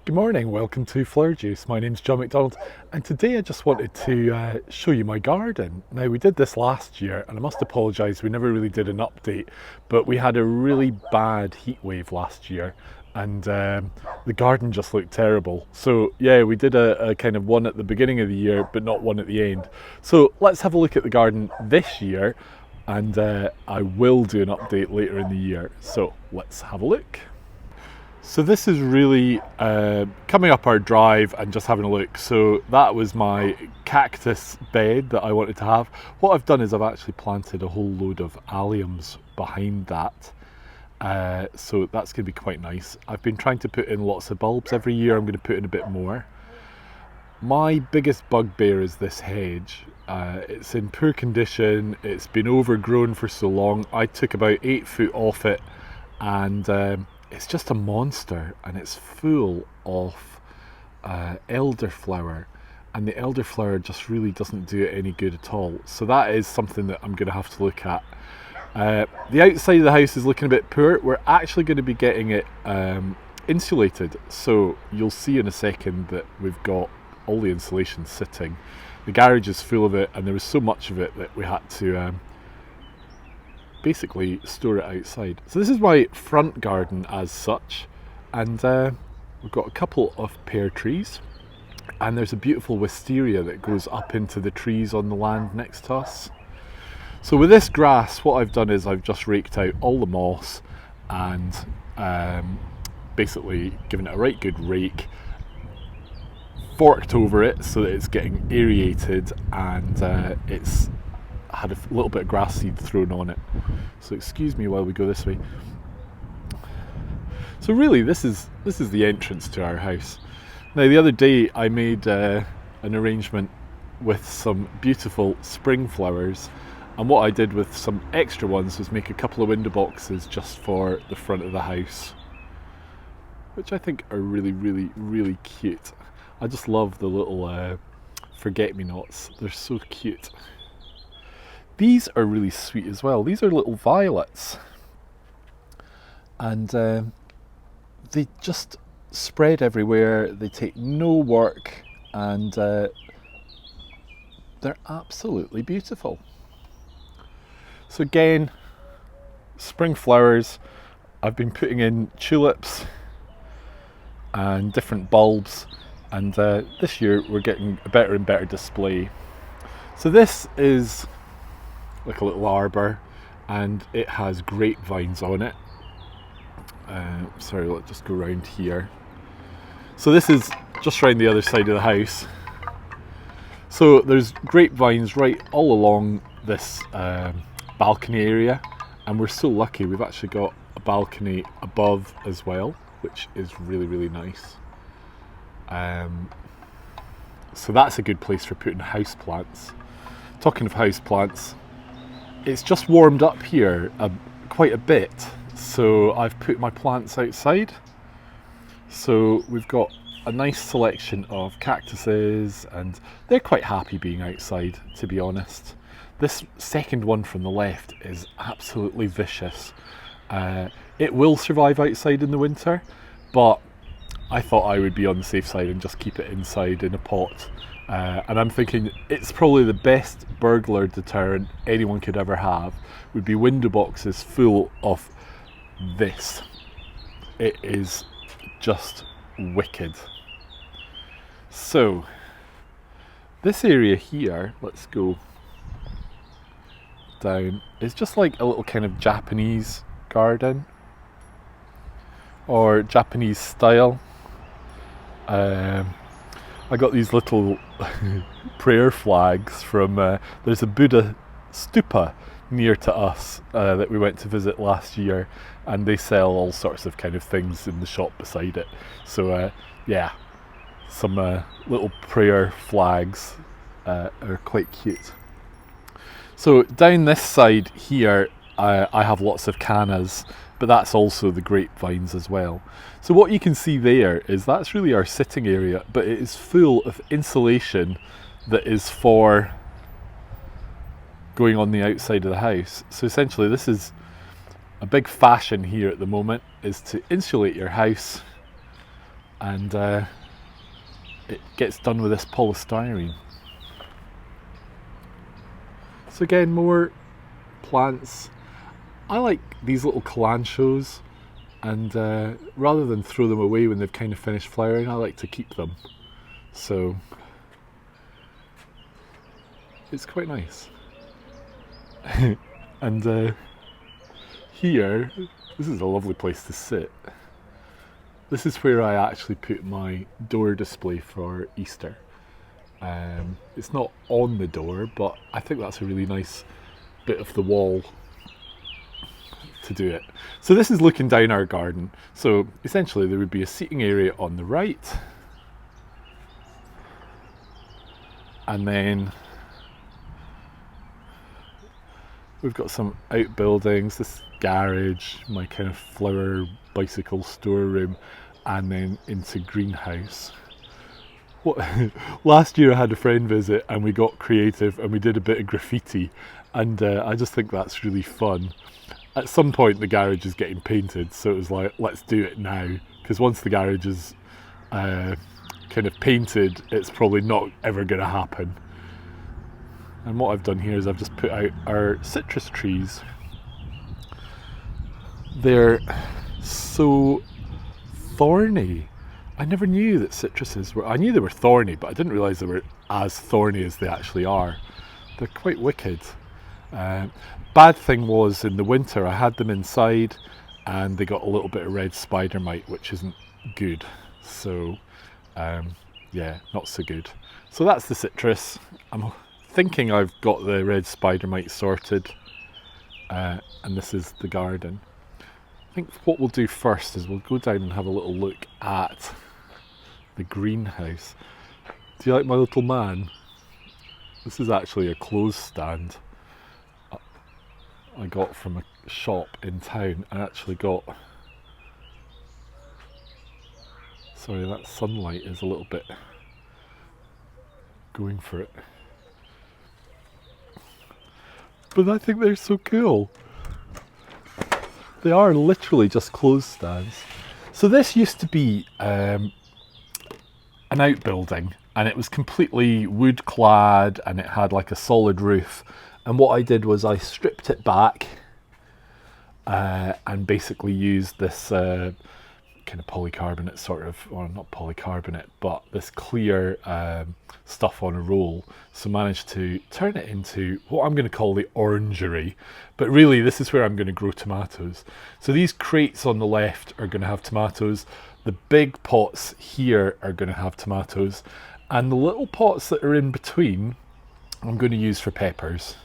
Good morning, welcome to Flower Juice. My name's John McDonald, and today I just wanted to show you my garden. Now, we did this last year, and I must apologise, we never really did an update, but we had a really bad heat wave last year, and the garden just looked terrible. So, yeah, we did a kind of one at the beginning of the year, but not one at the end. So, let's have a look at the garden this year, and I will do an update later in the year. So, let's have a look. So this is really coming up our drive and just having a look. So that was my cactus bed that I wanted to have. What I've done is I've actually planted a whole load of alliums behind that. So that's going to be quite nice. I've been trying to put in lots of bulbs. Every year I'm going to put in a bit more. My biggest bugbear is this hedge. It's in poor condition. It's been overgrown for so long. I took about 8 foot off it, and it's just a monster, and it's full of elderflower, and the elderflower just really doesn't do it any good at all. So that is something that I'm going to have to look at. The outside of the house is looking a bit poor. We're actually going to be getting it insulated, so you'll see in a second that we've got all the insulation sitting. The garage is full of it, and there was so much of it that we had to basically store it outside. So this is my front garden as such, and we've got a couple of pear trees, and there's a beautiful wisteria that goes up into the trees on the land next to us. So with this grass, what I've done is I've just raked out all the moss and basically given it a right good rake, forked over it so that it's getting aerated, and it's had a little bit of grass seed thrown on it. So excuse me while we go this way. So really this is the entrance to our house. Now, the other day I made an arrangement with some beautiful spring flowers, and what I did with some extra ones was make a couple of window boxes just for the front of the house, which I think are really cute. I just love the little forget-me-nots. They're so cute. These are really sweet as well. These are little violets, and they just spread everywhere. They take no work, and they're absolutely beautiful. So again, spring flowers. I've been putting in tulips and different bulbs, and this year we're getting a better and better display. So this is like a little arbour, and it has grapevines on it. Sorry, let's just go round here. So this is just round the other side of the house. So there's grapevines right all along this balcony area, and we're so lucky we've actually got a balcony above as well, which is really nice. So that's a good place for putting house plants. Talking of house plants, it's just warmed up here quite a bit, so I've put my plants outside. So we've got a nice selection of cactuses, and they're quite happy being outside, to be honest. This second one from the left is absolutely vicious. It will survive outside in the winter, but I thought I would be on the safe side and just keep it inside in a pot. And I'm thinking it's probably the best burglar deterrent anyone could ever have, would be window boxes full of this. It is just wicked. So this area here, let's go down, is just like a little kind of Japanese garden, or Japanese style. I got these little prayer flags from, there's a Buddha stupa near to us that we went to visit last year, and they sell all sorts of kind of things in the shop beside it. So yeah, some little prayer flags are quite cute. So down this side here, I have lots of cannas, but that's also the grapevines as well. So what you can see there is that's really our sitting area, but it is full of insulation that is for going on the outside of the house. So essentially this is a big fashion here at the moment, is to insulate your house and it gets done with this polystyrene. So again, more plants. I like these little calanchos, and rather than throw them away when they've kind of finished flowering, I like to keep them. So it's quite nice. And here, this is a lovely place to sit. This is where I actually put my door display for Easter. It's not on the door, but I think that's a really nice bit of the wall to do it. So this is looking down our garden. So essentially there would be a seating area on the right, and then we've got some outbuildings, this garage, my kind of flower bicycle storeroom, and then into greenhouse. Last year I had a friend visit and we got creative and we did a bit of graffiti, and I just think that's really fun. At some point the garage is getting painted, so it was like, let's do it now, because once the garage is kind of painted, it's probably not ever going to happen. And what I've done here is I've just put out our citrus trees. They're so thorny. I never knew that citruses were, I knew they were thorny, but I didn't realise they were as thorny as they actually are. They're quite wicked. Bad thing was, in the winter I had them inside and they got a little bit of red spider mite, which isn't good. So yeah, not so good. So that's the citrus. I'm thinking I've got the red spider mite sorted, and this is the garden. I think what we'll do first is we'll go down and have a little look at the greenhouse. Do you like my little man? This is actually a clothes stand I got from a shop in town. I actually got, sorry, that sunlight is a little bit going for it, but I think they're so cool. They are literally just clothes stands. So this used to be an outbuilding, and it was completely wood clad and it had like a solid roof. And what I did was I stripped it back and basically used this kind of polycarbonate sort of, or not polycarbonate, but this clear stuff on a roll. So managed to turn it into what I'm going to call the Orangery, but really this is where I'm going to grow tomatoes. So these crates on the left are going to have tomatoes, the big pots here are going to have tomatoes, and the little pots that are in between I'm going to use for peppers.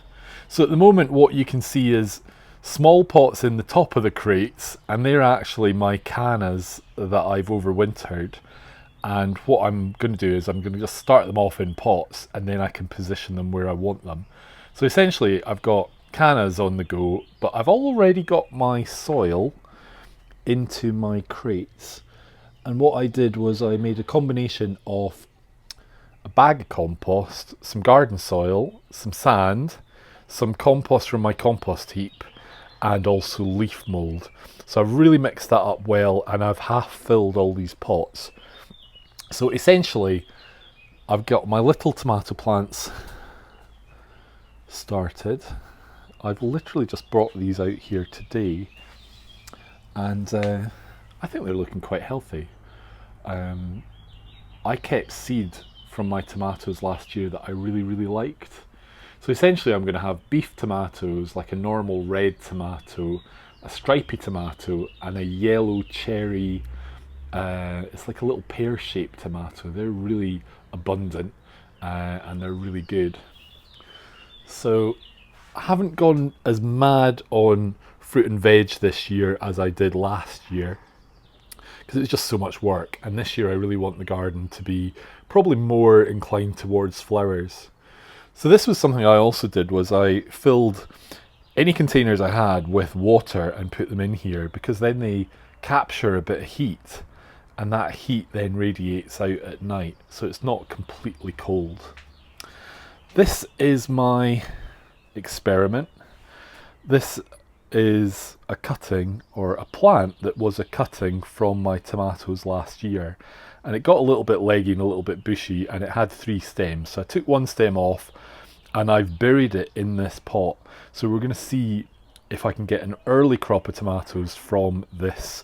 So at the moment what you can see is small pots in the top of the crates, and they're actually my cannas that I've overwintered. And what I'm going to do is I'm going to just start them off in pots, and then I can position them where I want them. So essentially I've got cannas on the go, but I've already got my soil into my crates. And what I did was I made a combination of a bag of compost, some garden soil, some sand, some compost from my compost heap, and also leaf mould. So I've really mixed that up well, and I've half filled all these pots. So essentially I've got my little tomato plants started. I've literally just brought these out here today, and I think they're looking quite healthy. I kept seed from my tomatoes last year that I really liked. So essentially I'm going to have beef tomatoes, like a normal red tomato, a stripy tomato, and a yellow cherry. It's like a little pear-shaped tomato. They're really abundant and they're really good. So I haven't gone as mad on fruit and veg this year as I did last year, because it's just so much work. And this year I really want the garden to be probably more inclined towards flowers. So this was something I also did, was I filled any containers I had with water and put them in here, because then they capture a bit of heat, and that heat then radiates out at night, so it's not completely cold. This is my experiment. This is a cutting, or a plant that was a cutting from my tomatoes last year, and it got a little bit leggy and a little bit bushy, and it had 3 stems. So I took one stem off and I've buried it in this pot. So we're going to see if I can get an early crop of tomatoes from this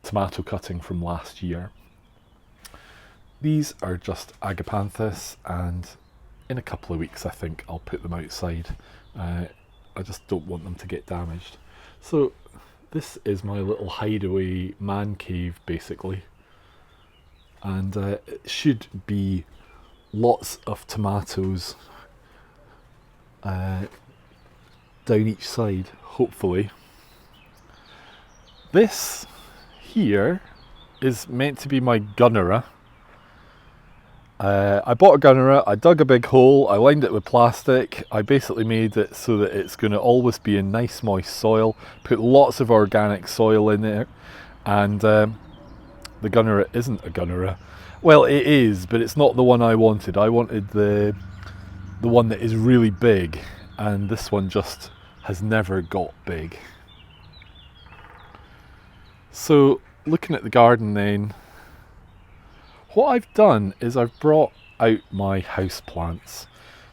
tomato cutting from last year. These are just agapanthus, and in a couple of weeks I think I'll put them outside. I just don't want them to get damaged. So this is my little hideaway man cave basically, and it should be lots of tomatoes down each side, hopefully. This here is meant to be my Gunnera. I bought a Gunnera, I dug a big hole, I lined it with plastic. I basically made it so that it's going to always be in nice moist soil, put lots of organic soil in there, and the Gunnera isn't a Gunnera. Well, it is, but it's not the one I wanted. I wanted the one that is really big, and this one just has never got big. So looking at the garden then, what I've done is I've brought out my house plants.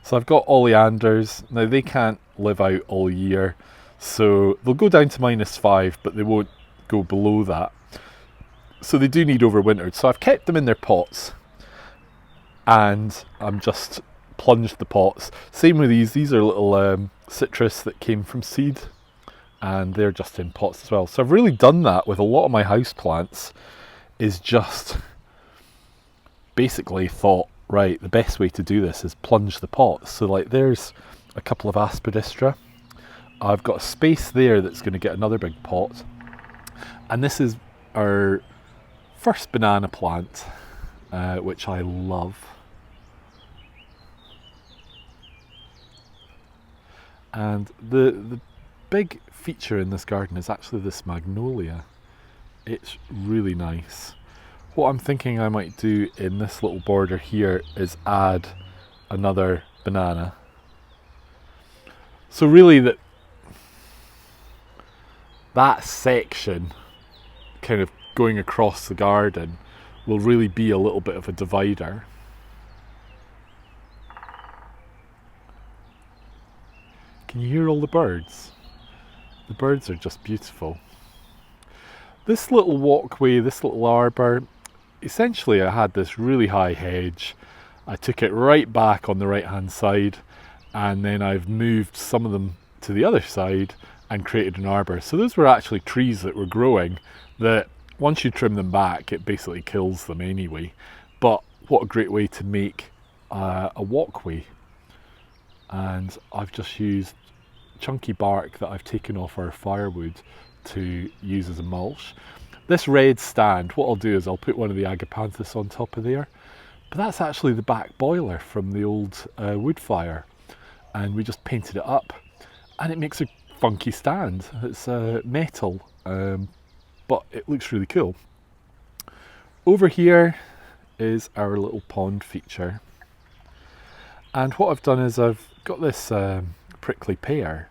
So I've got oleanders. Now they can't live out all year, so they'll go down to -5, but they won't go below that. So they do need overwintered. So I've kept them in their pots, and I'm just plunged the pots. Same with these are little citrus that came from seed, and they're just in pots as well. So I've really done that with a lot of my house plants, is just basically thought, right, the best way to do this is plunge the pots. So like there's a couple of aspidistra. I've got a space there that's going to get another big pot. And this is our first banana plant, which I love. And the big feature in this garden is actually this magnolia. It's really nice. What I'm thinking I might do in this little border here is add another banana. So really that section kind of going across the garden will really be a little bit of a divider. Can you hear all the birds? The birds are just beautiful. This little walkway, this little arbour, essentially I had this really high hedge. I took it right back on the right hand side, and then I've moved some of them to the other side and created an arbour. So those were actually trees that were growing that once you trim them back it basically kills them anyway. But what a great way to make a walkway. And I've just used chunky bark that I've taken off our firewood to use as a mulch. This red stand, what I'll do is I'll put one of the agapanthus on top of there, but that's actually the back boiler from the old wood fire, and we just painted it up and it makes a funky stand. It's metal, but it looks really cool. Over here is our little pond feature, and what I've done is I've got this prickly pear.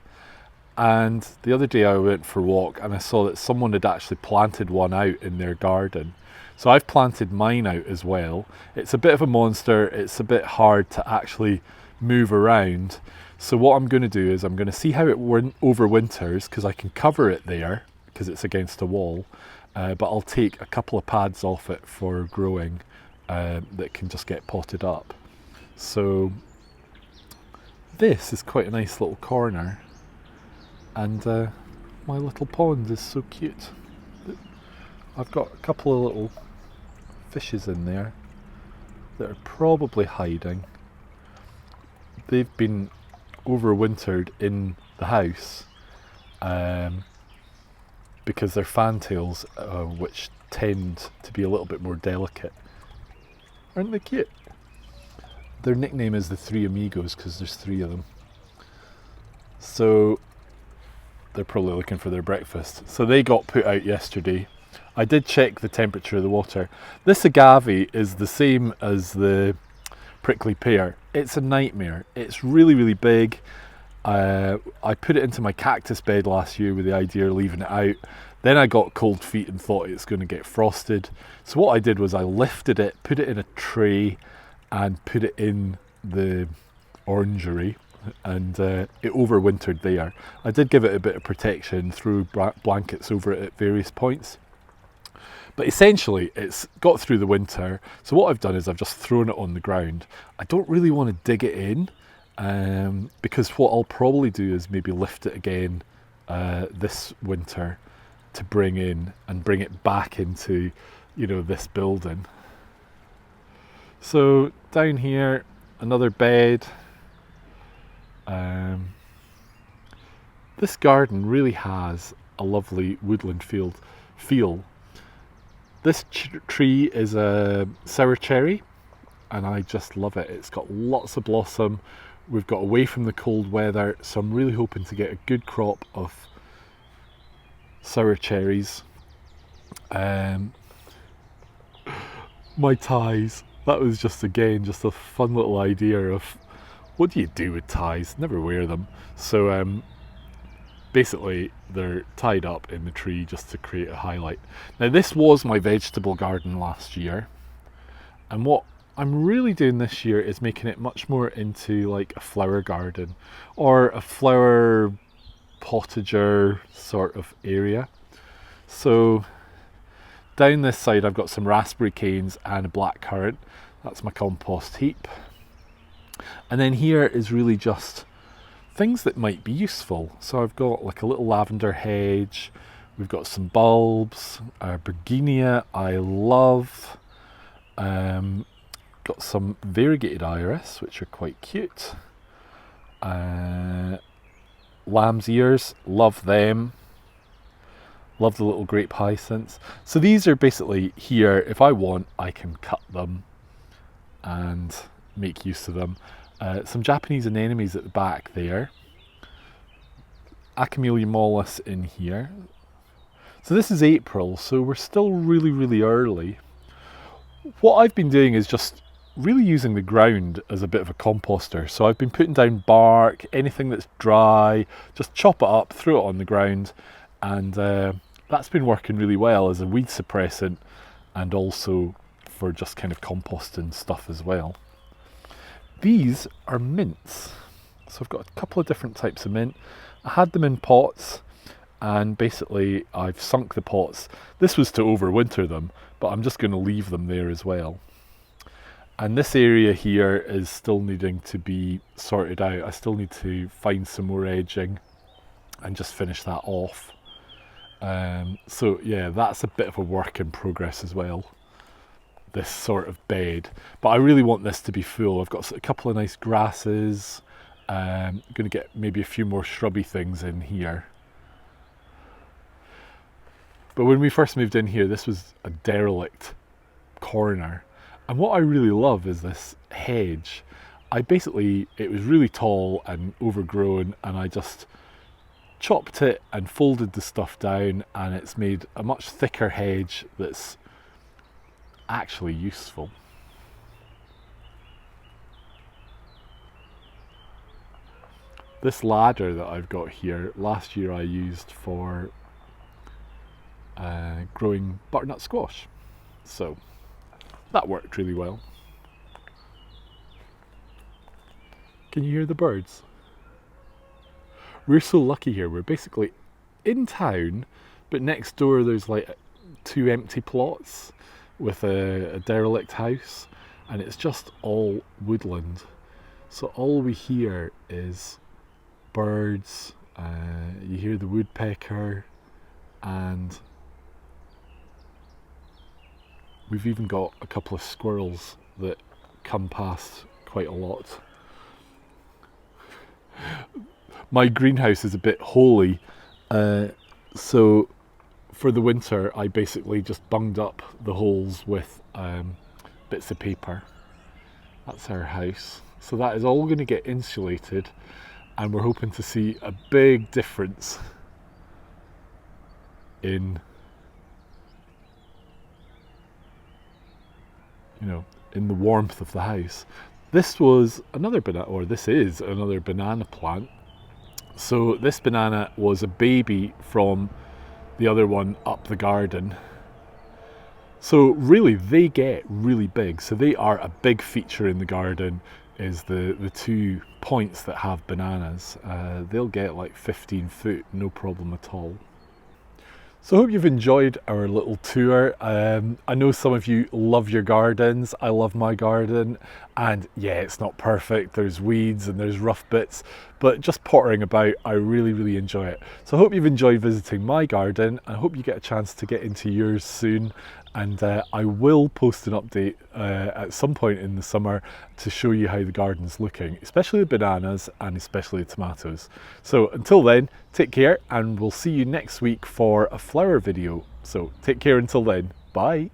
And the other day I went for a walk and I saw that someone had actually planted one out in their garden. So I've planted mine out as well. It's a bit of a monster, it's a bit hard to actually move around. So what I'm going to do is I'm going to see how it overwinters, because I can cover it there because it's against a wall. But I'll take a couple of pads off it for growing that can just get potted up. So this is quite a nice little corner. And my little pond is so cute. I've got a couple of little fishes in there that are probably hiding. They've been overwintered in the house because they're fantails, which tend to be a little bit more delicate. Aren't they cute? Their nickname is the Three Amigos because there's 3 of them. So they're probably looking for their breakfast. So they got put out yesterday. I did check the temperature of the water. This agave is the same as the prickly pear. It's a nightmare. It's really, really big. I put it into my cactus bed last year with the idea of leaving it out. Then I got cold feet and thought it's going to get frosted. So what I did was I lifted it, put it in a tray, and put it in the orangery, and it overwintered there. I did give it a bit of protection, threw blankets over it at various points. But essentially, it's got through the winter. So what I've done is I've just thrown it on the ground. I don't really want to dig it in, because what I'll probably do is maybe lift it again this winter to bring in and bring it back into, you know, this building. So down here, another bed. This garden really has a lovely woodland feel. This tree is a sour cherry, and I just love it. It's got lots of blossom. We've got away from the cold weather, so I'm really hoping to get a good crop of sour cherries. My ties, that was just again just a fun little idea of what do you do with ties? Never wear them. So basically they're tied up in the tree just to create a highlight. Now this was my vegetable garden last year, and what I'm really doing this year is making it much more into like a flower garden or a flower potager sort of area. So down this side I've got some raspberry canes and a blackcurrant. That's my compost heap. And then here is really just things that might be useful. So I've got like a little lavender hedge, we've got some bulbs, bergenia I love, got some variegated iris which are quite cute, lamb's ears, love them, love the little grape hyacinths. So these are basically here, if I want I can cut them and make use of them. Some Japanese anemones at the back there, Acamelia mollis in here. So this is April, so we're still really early. What I've been doing is just really using the ground as a bit of a composter. So I've been putting down bark, anything that's dry, just chop it up, throw it on the ground, and that's been working really well as a weed suppressant and also for just kind of composting stuff as well. These are mints. So I've got a couple of different types of mint. I had them in pots, and basically I've sunk the pots. This was to overwinter them, but I'm just going to leave them there as well. And this area here is still needing to be sorted out. I still need to find some more edging and just finish that off. So yeah, that's a bit of a work in progress as well, this sort of bed. But I really want this to be full. I've got a couple of nice grasses. I'm going to get maybe a few more shrubby things in here. But when we first moved in here, this was a derelict corner. And what I really love is this hedge. It was really tall and overgrown, and I just chopped it and folded the stuff down, and it's made a much thicker hedge that's actually useful. This ladder that I've got here, last year I used for growing butternut squash. So that worked really well. Can you hear the birds? We're so lucky here. We're basically in town, but next door there's like 2 empty plots with a derelict house, and it's just all woodland. So all we hear is birds, you hear the woodpecker, and we've even got a couple of squirrels that come past quite a lot. My greenhouse is a bit holy, so for the winter I basically just bunged up the holes with bits of paper. That's our house. So that is all going to get insulated, and we're hoping to see a big difference in, in the warmth of the house. This is another banana plant. So this banana was a baby from the other one up the garden. So really they get really big. So they are a big feature in the garden, is the 2 points that have bananas. They'll get like 15 foot, no problem at all. So I hope you've enjoyed our little tour. I know some of you love your gardens. I love my garden, and yeah, it's not perfect. There's weeds and there's rough bits, but just pottering about, I really enjoy it. So I hope you've enjoyed visiting my garden, and I hope you get a chance to get into yours soon. And I will post an update at some point in the summer to show you how the garden's looking, especially the bananas and especially the tomatoes. So until then, take care, and we'll see you next week for a flower video. So take care until then. Bye.